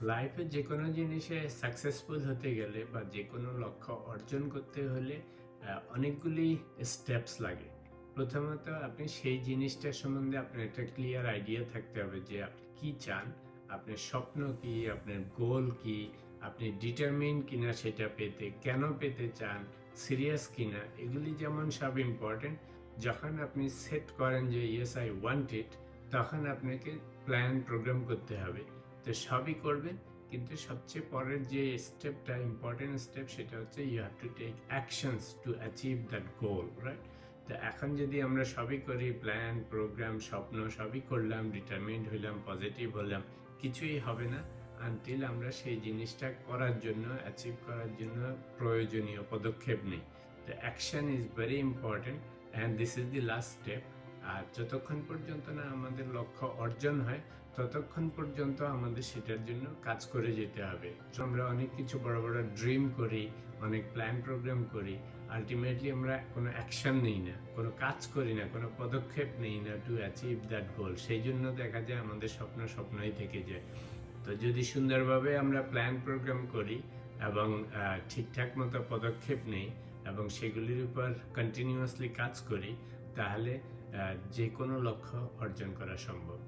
লাইফে যে কোনো জিনিসে সাকসেসফুল হতে গেলে বা যে কোনো লক্ষ্য অর্জন করতে হলে অনেকগুলি স্টেপস লাগে। প্রথমত আপনি সেই জিনিসটার সম্বন্ধে আপনার একটা ক্লিয়ার আইডিয়া থাকতে হবে যে আপনি কী চান, আপনার স্বপ্ন কী, আপনার গোল কী, আপনি ডিটারমিন কিনা সেটা পেতে, কেন পেতে চান, সিরিয়াস কিনা, এগুলি যেমন সব ইম্পর্টেন্ট। যখন আপনি সেট করেন যে ইয়েস আই ওয়ান্ট ইট, তখন আপনাকে প্ল্যান প্রোগ্রাম করতে হবে। তো সবই করবেন, কিন্তু সবচেয়ে পরের যে স্টেপটা ইম্পর্টেন্ট স্টেপ সেটা হচ্ছে you have to take actions to achieve that goal, right? তো এখন যদি আমরা সবই করি, প্ল্যান প্রোগ্রাম স্বপ্ন সবই করলাম, ডিটারমিন্ড হইলাম, পজিটিভ হলাম, কিছুই হবে না আনটিল আমরা সেই জিনিসটা করার জন্য, অ্যাচিভ করার জন্য প্রয়োজনীয় পদক্ষেপ নেই। তো action is very important and this is the last step. আর যতক্ষণ পর্যন্ত না আমাদের লক্ষ্য অর্জন হয় ততক্ষণ পর্যন্ত আমাদের সেটার জন্য কাজ করে যেতে হবে। আমরা অনেক কিছু বড় বড় ড্রিম করি, অনেক প্ল্যান প্রোগ্রাম করি, আলটিমেটলি আমরা কোনো অ্যাকশন নেই না, কোনো কাজ করি না, কোনো পদক্ষেপ নেই না টু অ্যাচিভ দ্যাট গোল। সেই জন্য দেখা যায় আমাদের স্বপ্ন স্বপ্নই থেকে যায়। তো যদি সুন্দরভাবে আমরা প্ল্যান প্রোগ্রাম করি এবং ঠিকঠাক মতো পদক্ষেপ নেই এবং সেগুলির উপর কন্টিনিউয়াসলি কাজ করি, তাহলে যে কোনো লক্ষ্য অর্জন করা সম্ভব।